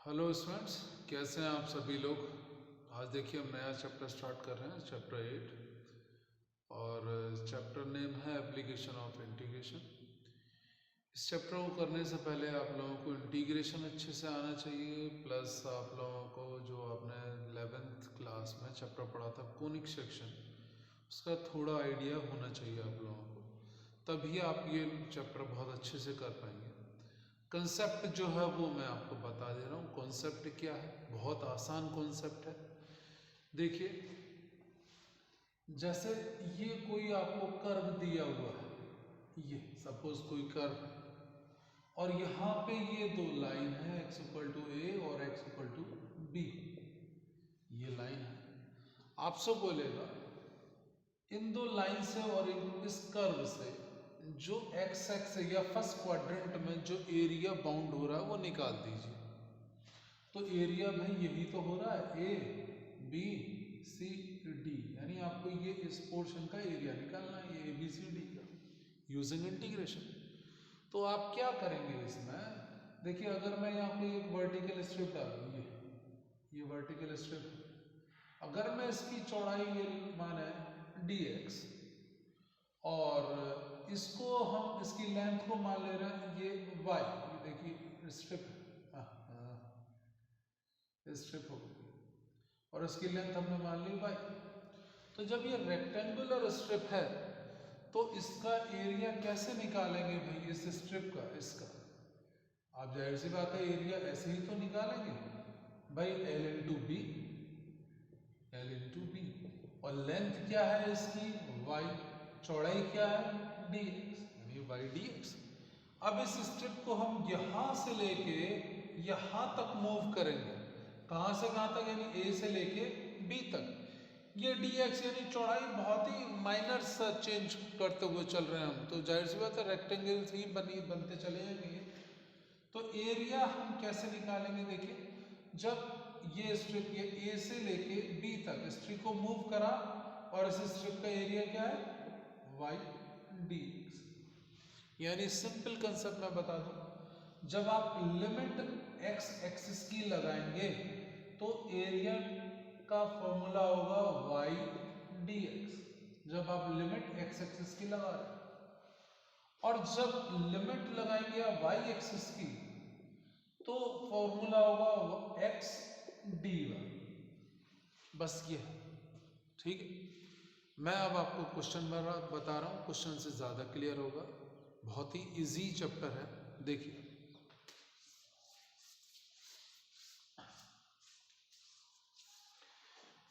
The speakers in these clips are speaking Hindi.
हेलो स्टूडेंट्स, कैसे हैं आप सभी लोग। आज देखिए हम नया चैप्टर स्टार्ट कर रहे हैं, चैप्टर 8 और चैप्टर नेम है एप्लीकेशन ऑफ इंटीग्रेशन। इस चैप्टर को करने से पहले आप लोगों को इंटीग्रेशन अच्छे से आना चाहिए, प्लस आप लोगों को जो आपने 11th क्लास में चैप्टर पढ़ा था कोनिक सेक्शन, उसका थोड़ा आइडिया होना चाहिए आप लोगों को, तभी आप ये चैप्टर बहुत अच्छे से कर पाएंगे। कंसेप्ट जो है वो मैं आपको बता दे रहा हूँ। कॉन्सेप्ट क्या है, बहुत आसान कॉन्सेप्ट है। देखिए, जैसे ये कोई आपको कर्व दिया हुआ है, ये सपोज कोई कर्व है और यहाँ पे ये दो लाइन है, x इक्वल टू ए और x इक्वल टू बी, ये लाइन है। आपसे बोलेगा इन दो लाइन से और इस कर्व से जो एक्स एक्स या फर्स्ट क्वाड्रेंट में जो एरिया बाउंड हो रहा है वो निकाल दीजिए। तो एरिया भाई यही तो हो रहा है, ए बी सी डी, यानी आपको ये इस पोर्शन का एरिया निकालना है, ये ए बी सी डी का, यूजिंग इंटीग्रेशन। तो आप क्या करेंगे इसमें, देखिए अगर मैं यहाँ पे एक वर्टिकल स्ट्रिप डालूँ, ये वर्टिकल स्ट्रिप है, अगर मैं इसकी चौड़ाई ये माने dx और इसको हम इसकी लेंथ को मान ले रहे हैं ये y, ये देखिए स्ट्रिप है, स्ट्रिप हो गई और इसकी लेंथ हमने मान ली y। तो जब ये रेक्टेंगुलर स्ट्रिप है तो इसका एरिया कैसे निकालेंगे भाई, इस स्ट्रिप का, इसका आप जाहिर सी बात है एरिया ऐसे ही तो निकालेंगे भाई, L into B, L into B, और लेंथ क्या है इसकी y, चौड़ाई क्या है dx, यानी y dx। अब इस स्ट्रिप को हम यहां से लेके यहां तक मूव करेंगे, कहां से कहां तक, यानी a से लेके b तक। ये dx यानी चौड़ाई बहुत ही माइनर सा चेंज करते हुए चल रहे हैं हम, तो जाहिर सी बात है रेक्टेंगल ही बनते चले जाएंगे। तो एरिया हम कैसे निकालेंगे, देखिए जब ये स्ट्रिप ये ए से लेके बी तक स्ट्रिप को मूव करा और इस स्ट्रिप का एरिया क्या है वाई डी एक्स। यानी सिंपल कंसेप्ट मैं बता दूं, जब आप लिमिट एक्स एक्सिस की लगाएंगे तो एरिया का फॉर्मूला होगा वाई डी एक्स, जब आप लिमिट एक्स एक्सिस की लगा रहे हैं। और जब लिमिट लगाएंगे आप वाई एक्सिस की तो फॉर्मूला होगा एक्स डी वाई, बस ये, ठीक है। मैं अब आपको क्वेश्चन बता रहा हूँ, क्वेश्चन से ज़्यादा क्लियर होगा, बहुत ही इजी चैप्टर है। देखिए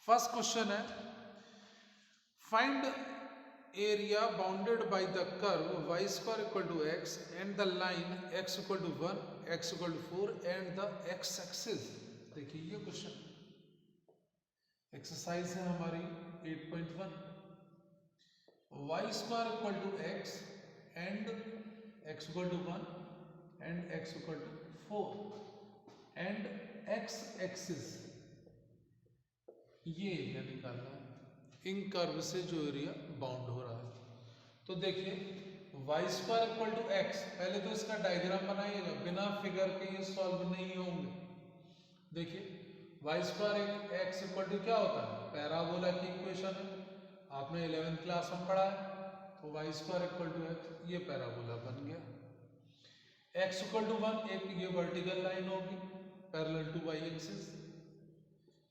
फर्स्ट क्वेश्चन है, find area bounded by the curve y square equal to x and the line x equal to 1, x equal to 4 and the x axis। देखिए ये क्वेश्चन एक्सरसाइज है हमारी 8.1, y square equal to x and x equal to 1 and x equal to 4 and x axis, ये एरिया निकालना है इन कर्व से जो एरिया बाउंड हो रहा है। तो देखिए y square equal to x, पहले तो इसका डायग्राम बनाइएगा, बिना फिगर के ये सॉल्व नहीं होंगे। देखिए y square x equal to क्या होता है, पैराबोला की इक्वेशन है, आपने 11th क्लास में पढ़ा है। तो y square equal to x, ये पैराबोला बन गया। एक्स इक्वल टू 1, एक ये वर्टिकल लाइन होगी parallel to y axis.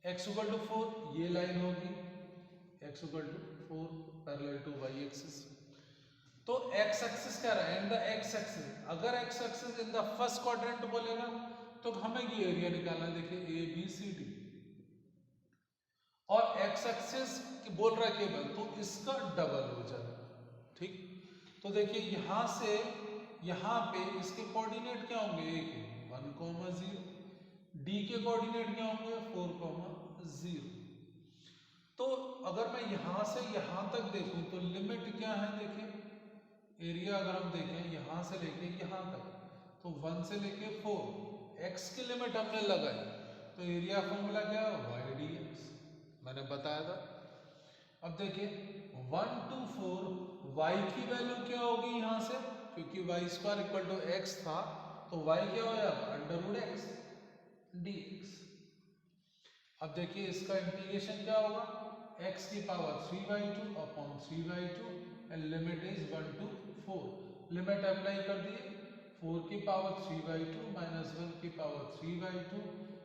X equal to 4, ये लाइन होगी x equal to 4 parallel to y axis. तो x एक्सिस क्या रहा है, इन द x एक्सिस, अगर x axis in the first quadrant बोलेगा तो हमें ये एरिया निकालना है। देखिए a b c d, और x एक्सिस बोल रहा है केवल, तो इसका डबल हो जाएगा, ठीक। तो देखिए यहां से यहां पे इसके कोऑर्डिनेट क्या होंगे, एक 1,0, d के कोऑर्डिनेट क्या होंगे 4,0। तो अगर मैं यहां से यहां तक देखूं तो लिमिट क्या है, देखिए एरिया अगर हम देखें यहां से लेके यहां तक, तो 1 से लेके 4, x की लिमिट हमने लगाई, तो एरिया फॉर्मूला क्या है वाई डी एक्स, मैंने बताया था। अब देखिए 1 to 4, y की वैल्यू क्या होगी यहां से, क्योंकि y square equal to x था तो y क्या हो जाएगा अंडर रूट एक्स, dx। अब देखिए इसका इंटीग्रेशन क्या होगा, x की power 3/2 upon 3/2 and limit is 1 to 4। Limit apply कर दिए, 4 की पावर 3/2 माइनस 1 की पावर 3/2,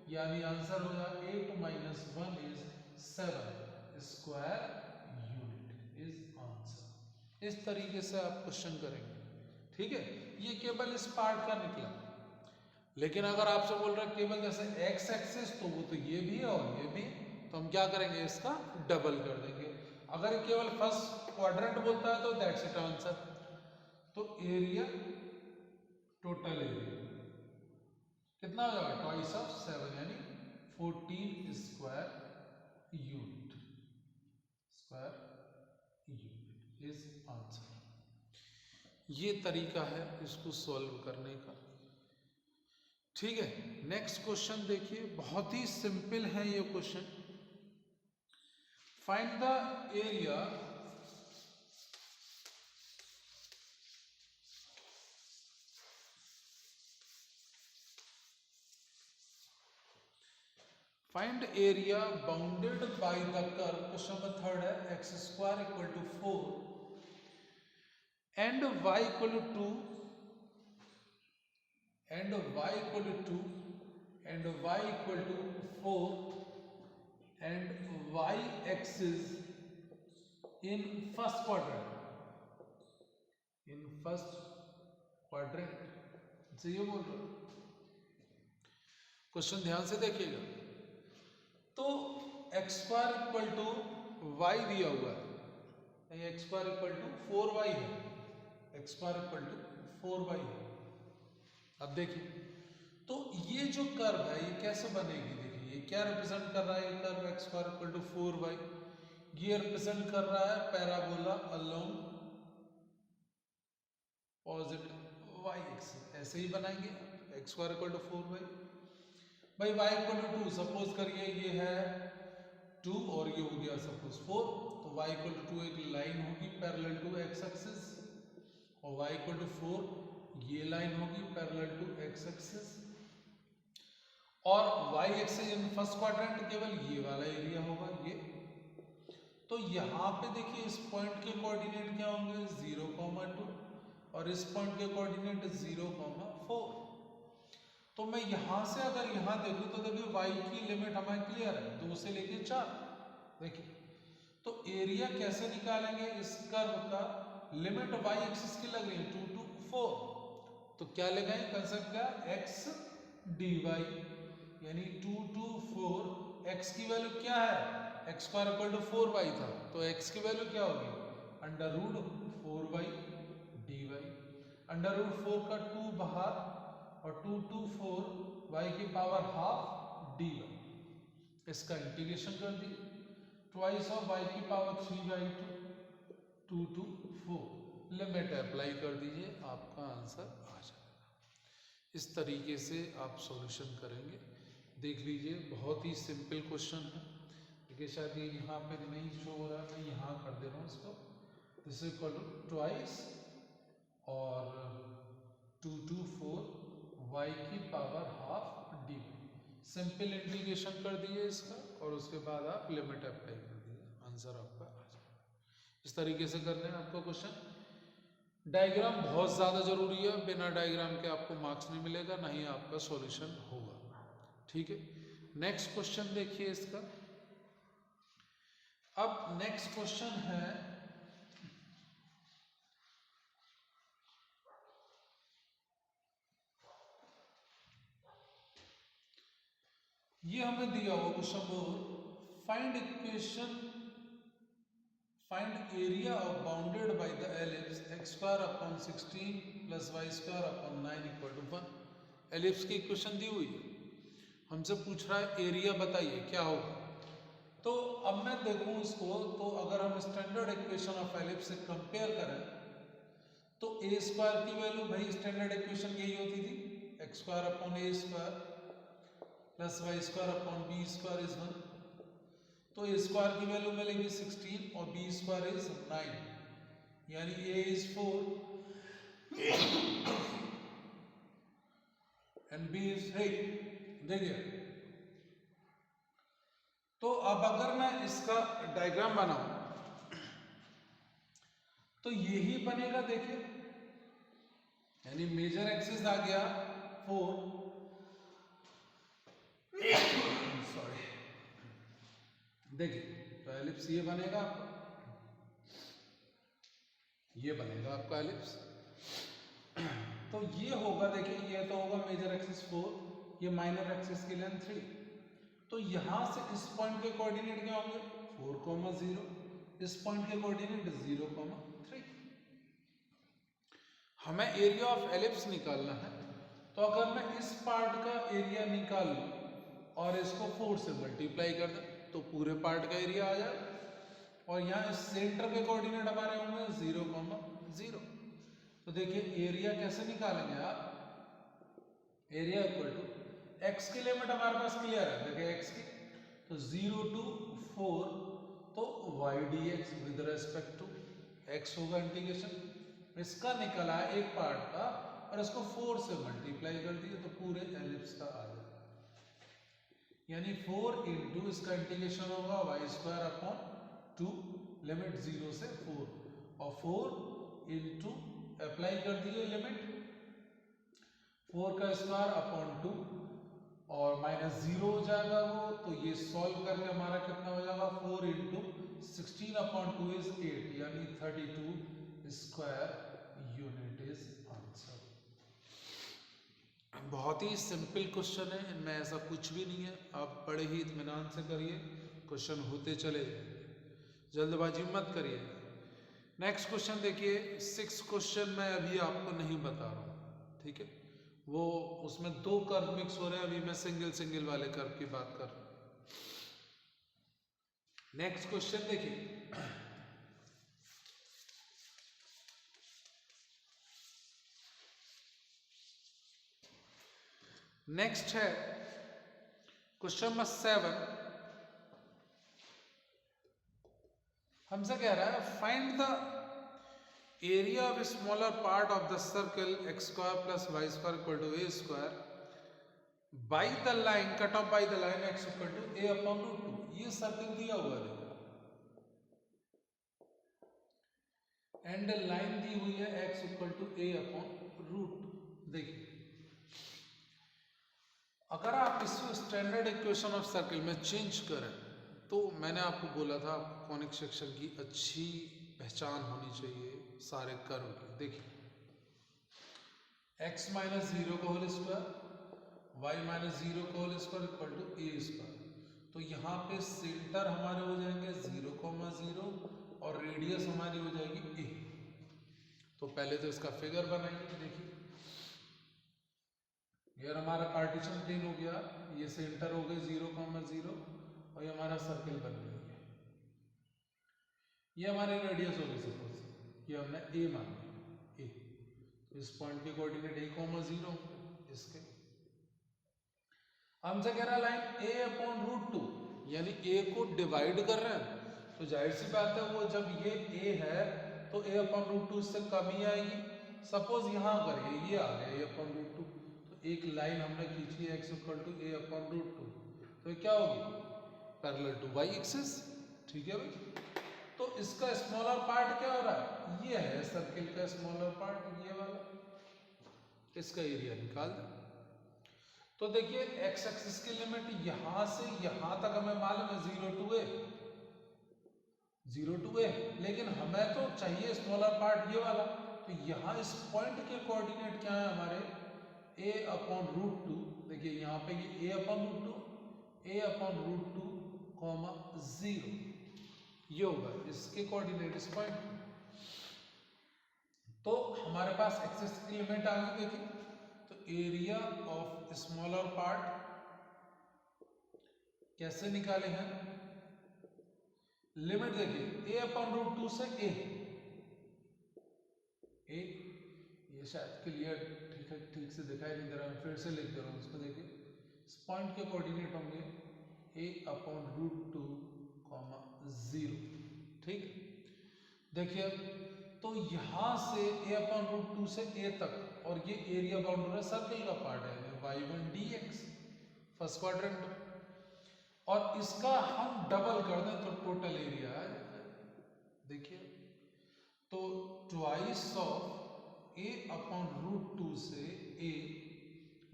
यानी आंसर हो जाए 8 minus 1 is 7 square unit is answer. इस तरीके से आप क्वेश्चन करेंगे, ठीक है। ये केवल इस पार्ट का निकला, लेकिन अगर आपसे बोल रहा है केवल जैसे x एक्सिस, तो वो तो ये भी है और ये भी, तो हम क्या करेंगे, इसका डबल कर देंगे। अगर ये केवल फर्स्ट क्वाड्रेंट बोलता है तो दैट्स इट आंसर। तो एरिया, टोटल एरिया कितना हो जाएगा, ट्वाइस ऑफ 7 यानी 14 square unit, square unit is answer. ये तरीका है इसको सॉल्व करने का, ठीक है। नेक्स्ट क्वेश्चन देखिए, बहुत ही सिंपल है ये question. Find the area bounded by the curve, question number 3 है, x square equal to 4 and y equal to 2 and y equal to 2 and y equal to 4 and y axis in first quadrant से ये बोल रहा हूं। क्वेश्चन ध्यान से देखिएगा, तो x square equal to y दिया हुआ है, x square equal to 4y है, x square equal to 4y है। अब देखिए, तो ये जो कर्व है ये कैसे बनेगी, देखिए ये क्या रिप्रेजेंट कर रहा है, ये curve x square equal to 4y, ये रिप्रेजेंट कर रहा है parabola along positive y axis. ऐसे ही बनाएंगे, x square equal to 4y, भाई y इक्वल टू 2, सपोज करिए ये है 2 और ये हो गया सपोज 4, तो y इक्वल टू 2 एक लाइन होगी पैरेलल टू x एक्सिस, और y इक्वल टू 4 ये लाइन होगी पैरेलल टू x एक्सिस, और y axis in first quadrant केवल ये वाला एरिया होगा ये। तो यहाँ पे देखिए इस पॉइंट के कोऑर्डिनेट क्या होंगे, 0,2 और इस पॉइंट के कोऑर्डिनेट 0,4। तो मैं यहां से अगर यहां देखूं तो देखिए y की लिमिट हमें क्लियर है, 2 से लेके 4। देखिए तो एरिया कैसे निकालेंगे, इस कर्व का लिमिट y एक्सिस की लग रही है 2 to 4, तो क्या लगाएं कंसेप्ट का, x dy यानी 2 to 4, x की वैल्यू क्या है, x square equal to 4y था, तो x की वैल्यू क्या होगी, under root 4y dy, under root 4 का 2 बाहर और 2 to 4 y की पावर हाफ dy, इसका इंटीग्रेशन कर दिए, ट्वाइस ऑफ y की पावर 3/2 2 to 4, लिमिट अप्लाई कर दीजिए, आपका आंसर आ जाएगा। इस तरीके से आप सॉल्यूशन करेंगे, देख लीजिए बहुत ही सिंपल क्वेश्चन है। देखिए शायद ये यहाँ पे नहीं शो हो रहा है, मैं यहाँ कर दे रहा हूँ इसको, this is equal to twice और 2 to 4 y की power half D, simple integration कर दिए इसका, और उसके बाद आप लिमिट अप्लाई कर दिए, आंसर आपका आ जाएगा। इस तरीके से करना है आपको क्वेश्चन। डायग्राम बहुत ज़्यादा जरूरी है, बिना डायग्राम के आपको मार्क्स नहीं मिलेगा, ना ही आपका सॉल्यूशन होगा, ठीक है। नेक्स्ट क्वेश्चन देखिए इसका। अब नेक्स्ट क्वेश्चन है, ये हमें दिया हुआ क्वेश्चन बोल, find area of bounded by the ellipse x square upon 16 plus y square upon 9 equal to 1। Ellipse की इक्वेशन दी हुई है, हमसे पूछ रहा है एरिया बताइए क्या होगा। तो अब मैं देखूं इसको, तो अगर हम स्टैंडर्ड इक्वेशन ऑफ एलिप्स से कंपेयर करें तो ए स्क्वायर की वैल्यू, भाई स्टैंडर्ड इक्वेशन यही होती थी, x square upon A square plus Y square upon B square is 1, तो ए स्क्वायर की वैल्यू मिलेगी 16 और बी स्क्वायर इज 9, यानी ए इज 4 एंड बी इज 8। देखिए तो अब अगर मैं इसका डायग्राम बनाऊं तो यही बनेगा, देखिए, यानी मेजर एक्सिस आ गया 4, सॉरी, देखिए तो एलिप्स ये बनेगा आपका, ये बनेगा आपका एलिप्स। तो ये होगा, देखिए ये तो होगा मेजर एक्सिस 4, ये माइनर एक्सिस की लेंथ 3। तो यहां से इस पॉइंट के कोऑर्डिनेट क्या होंगे 4, 0, इस पॉइंट के कोऑर्डिनेट 0, 3। हमें एरिया ऑफ एलिप्स निकालना है, तो अगर मैं इस पार्ट का एरिया निकाल लूं और इसको 4 से मल्टीप्लाई कर दें तो पूरे पार्ट का एरिया आ जाए। और यहाँ इस सेंटर के कोऑर्डिनेट हमारे होंगे 0, 0। तो देखिए एरिया कैसे निकालेंगे आप, एरिया इक्वल टू एक्स की लिमिट हमारे पास क्लियर है, देखिए एक्स की, तो 0 to 4, तो y dx with respect to x होगा इंटीग्रेशन, इसका निकला है एक पार्ट का और इसको 4 से मल्टीप्लाई कर दिए तो पूरे एलिप्स का आ जाए, यानी 4 इंटू इसका इंटीग्रेशन होगा y² 2 लिमिट 0 से 4 और 4 इंटू अप्लाई कर दिए लिमिट 4 का स्क्वायर अपॉन 2 और -0 हो जाएगा वो, तो ये सॉल्व करके हमारा कितना हो जाएगा 4 इंटू 16/2 इज 8, यानी 32 स्क्वायर यूनिट इज आंसर। बहुत ही सिंपल क्वेश्चन है, इनमें ऐसा कुछ भी नहीं है, आप बड़े ही इत्मीनान से करिए, क्वेश्चन होते चले जाएंगे, जल्दबाजी मत करिए। नेक्स्ट क्वेश्चन देखिए, 6 क्वेश्चन मैं अभी आपको नहीं बता रहा हूँ, ठीक है, वो उसमें 2 कर्व मिक्स हो रहे हैं, अभी मैं सिंगल वाले कर्व की बात कर रहा हूँ। नेक्स्ट क्वेश्चन देखिए, नेक्स्ट है क्वेश्चन नंबर 7, हमसे कह रहा है find the area of smaller part of the circle x² + y² = a² by the line, cut off by the line x = a/√2। ये सर्कल दिया हुआ है एंड लाइन दी हुई है x = a/√2। देखिए अगर आप इसको स्टैंडर्ड इक्वेशन ऑफ सर्कल में चेंज करें तो मैंने आपको बोला था कॉनिक सेक्शन की अच्छी पहचान होनी चाहिए सारे कर्व की। देखिए x - 0 का होल स्क्वायर, y - 0 का whole square equal to a²। तो यहाँ पे सेंटर हमारे हो जाएंगे 0, 0 और रेडियस हमारी हो जाएगी a। तो पहले तो इसका फिगर बनाएंगे, देखिए यार हमारा पार्टीशन प्लेन हो गया, ये सेंटर हो गए 0, 0 और ये हमारा सर्कल बन गया, ये हमारी रेडियस होगी, सपोज ये हमने a मान लिया, a, तो इस पॉइंट के कोऑर्डिनेट a, 0 इसके। हमसे कह रहा लाइन a/√2, यानी a को डिवाइड कर रहे हैं, तो जाहिर सी बात है वो जब ये a है तो a/√2 इससे कम ही आएगी। सपोज यहाँ करिए ये आ गया a/√2, तो एक लाइन हमने खींची x = a/√2, तो ये क्या होगी पैरेलल टू y एक्सिस, ठीक है भाई। तो इसका स्मॉलर पार्ट क्या हो रहा है, ये है सर्किल का स्मॉलर पार्ट, ये वाला, इसका एरिया निकाल दें। तो देखिए x एक्सिस की लिमिट यहां से यहां तक हमें मालूम है 0 to a, लेकिन हमें तो चाहिए स्मॉलर पार्ट ये वाला, तो यहाँ इस पॉइंट के कोऑर्डिनेट क्या है हमारे a/√2। देखिए यहाँ पे ये a/√2, a/√2, 0 ये होगा इसके कोऑर्डिनेट इस पॉइंट। तो हमारे पास एक्सिस की लिमिट आ गई, देखिए तो एरिया ऑफ स्मॉलर पार्ट कैसे निकाले हैं, लिमिट देखिए a/√2 से a, ये शायद क्लियर ठीक से दिखाई नहीं दे रहा, मैं फिर से लिख दे रहा हूँ इसको। देखिए इस पॉइंट के कोऑर्डिनेट होंगे a/√2, 0, ठीक है। देखिए तो यहां से a/√2 से a तक, और ये एरिया बाउंड हो रहा है सर्कल का पार्ट है y1 dx फर्स्ट क्वाड्रेंट। और इसका हम डबल कर दें तो टोटल एरिया आ जाता है। देखिए, तो ट्वाइस ऑफ a अपॉन √2 से a,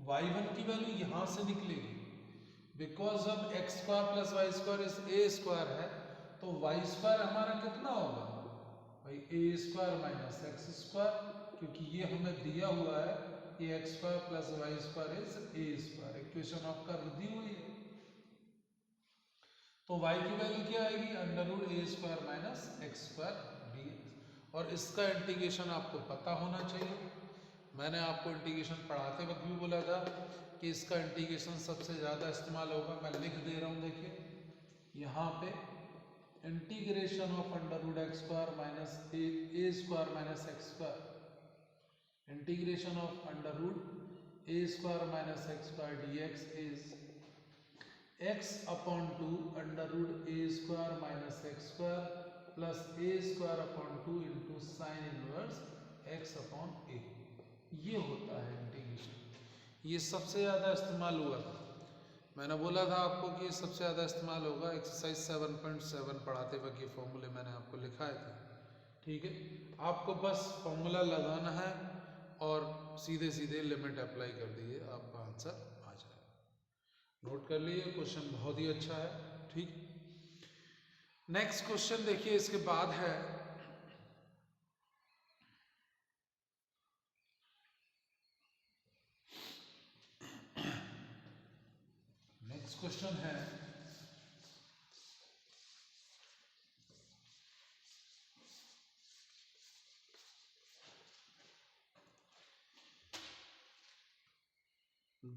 y1 की वैल्यू यहां से निकलेगी, बिकॉज अब x square plus Y square is a square है, तो y स्क्वायर हमारा कितना होगा भाई, a square minus X square, क्योंकि ये हमें दिया हुआ है कि X square plus Y square is A square, equation of curve दी हुई है। तो y की वैल्यू क्या आएगी, √a² minus X square dx, और इसका इंटीग्रेशन आपको पता होना चाहिए। मैंने आपको इंटीग्रेशन पढ़ाते वक्त भी बोला था कि इसका इंटीग्रेशन सबसे ज़्यादा इस्तेमाल होगा, मैं लिख दे रहा हूँ, देखिए यहाँ पे integration of √x² minus a² minus X square, integration of √a² minus x² dx is x upon 2 √a² minus x² plus a² upon 2 into sin inverse x upon a। ये होता है इंटीग्रेशन, ये सबसे ज़्यादा इस्तेमाल हुआ था। मैंने बोला था आपको कि सबसे ज़्यादा इस्तेमाल होगा, एक्सरसाइज 7.7 पढ़ाते वक्त ये फॉर्मूले मैंने आपको लिखाए थे। ठीक है, आपको बस फॉर्मूला लगाना है और सीधे सीधे लिमिट अप्लाई कर दीजिए, आपका आंसर आ जाएगा। नोट कर लीजिए, क्वेश्चन बहुत ही अच्छा है। ठीक, नेक्स्ट क्वेश्चन देखिए, इसके बाद है नेक्स्ट क्वेश्चन है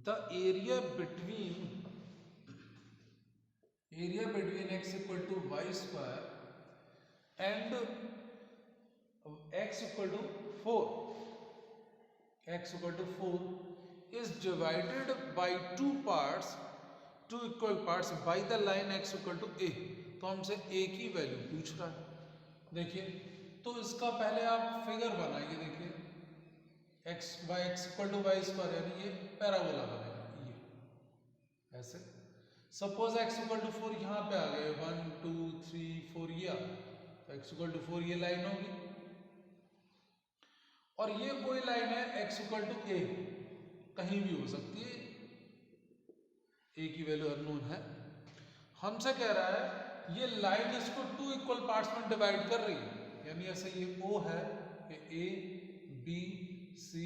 the area between x equal to y square and x equal to 4 is divided by two equal parts by the line x equal to a। तो हमसे a की वैल्यू पूछ रहा है। देखिए, तो इसका पहले आप फिगर बनाइए। देखिए, x equal to y square, यानी ये पैराबोला बनेगा, ये ऐसे। सपोज x इक्वल टू 4 यहाँ पे आ गए, 1 2 3 4 ये आ गए, तो x इक्वल टू 4 ये लाइन होगी, और ये कोई लाइन है x इक्वल टू a, कहीं भी हो सकती है, a की वैल्यू अननोन है। हमसे कह रहा है ये लाइन इसको 2 इक्वल पार्ट्स में डिवाइड कर रही है, यानी ऐसे ये O है, ये A B C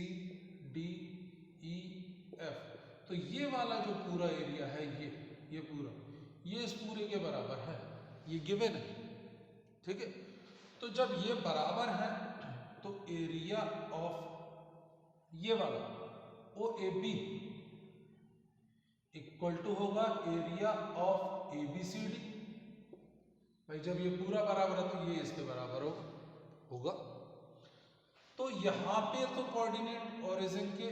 D E F, तो ये वाला जो पूरा एरिया है, ये पूरा, ये इस पूरे के बराबर है, ये गिवन है। ठीक है, तो जब ये बराबर है तो एरिया ऑफ ये वाला OAB इक्वल टू होगा एरिया ऑफ ABCD। भाई जब ये पूरा बराबर है तो ये इसके बराबर होगा। तो यहाँ पे तो कोऑर्डिनेट ओरिजिन के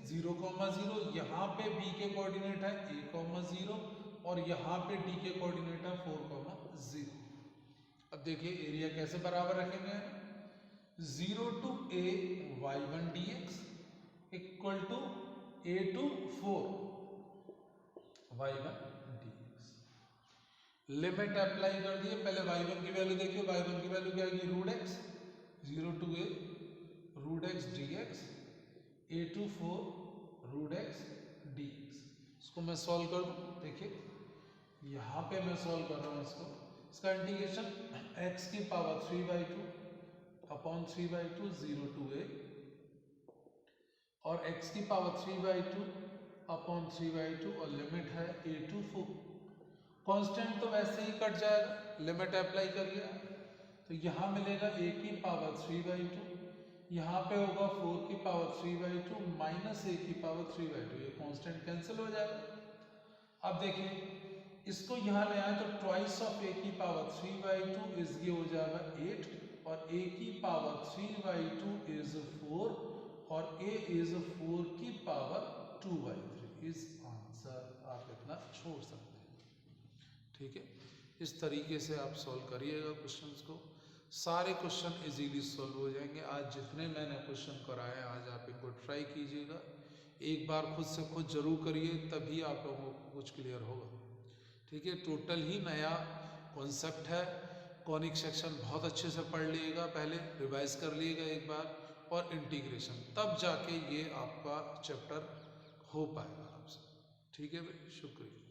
0,0, यहाँ पे B के कोऑर्डिनेट है a,0 और यहाँ पे D के कोऑर्डिनेट है 4,0। अब देखिए एरिया कैसे बराबर रखेंगे, 0 to a y1 dx equal to a to 4 y1 dx। Limit apply कर दिए, पहले y1 की वैल्यू देखिए, y1 की वैल्यू क्या आएगी, √x, 0 to a √x dx, a to 4 √x dx। इसको मैं सॉल्व कर दूं, देखिए यहाँ पे मैं सॉल्व कर रहा हूँ इसका इंटीग्रेशन x की पावर 3/2 अपॉन 3/2 0 to a, और x की पावर 3/2 अपॉन 3/2, और लिमिट है a to 4। कांस्टेंट तो वैसे ही कट जाएगा, लिमिट अप्लाई करिए, तो यहाँ मिलेगा a की पावर 3/2, यहाँ पे होगा 4 की पावर 3/2 माइनस a की पावर 3/2, ये कांस्टेंट कैंसिल हो जाएगा। अब देखिए इसको यहाँ ले आए तो ट्वाइस ऑफ a की पावर 3/2 इज ये हो जाएगा 8, और a की पावर 3/2 इज 4, और a इज 4 की पावर 2/3 इज आंसर। आप इतना छोड़ सकते हैं। ठीक है, इस तरीके से आप सॉल्व करिएगा क्वेश्चंस को, सारे क्वेश्चन इजीली सॉल्व हो जाएंगे। आज जितने मैंने क्वेश्चन कराए हैं, आज आप इनको ट्राई कीजिएगा, एक बार खुद से खुद जरूर करिए, तभी आप लोगों को कुछ क्लियर होगा। ठीक है, टोटल ही नया कॉन्सेप्ट है। कॉनिक सेक्शन बहुत अच्छे से पढ़ लीजिएगा, पहले रिवाइज कर लीजिएगा एक बार, और इंटीग्रेशन, तब जाके ये आपका चैप्टर हो पाएगा आपसे। ठीक है भाई, शुक्रिया।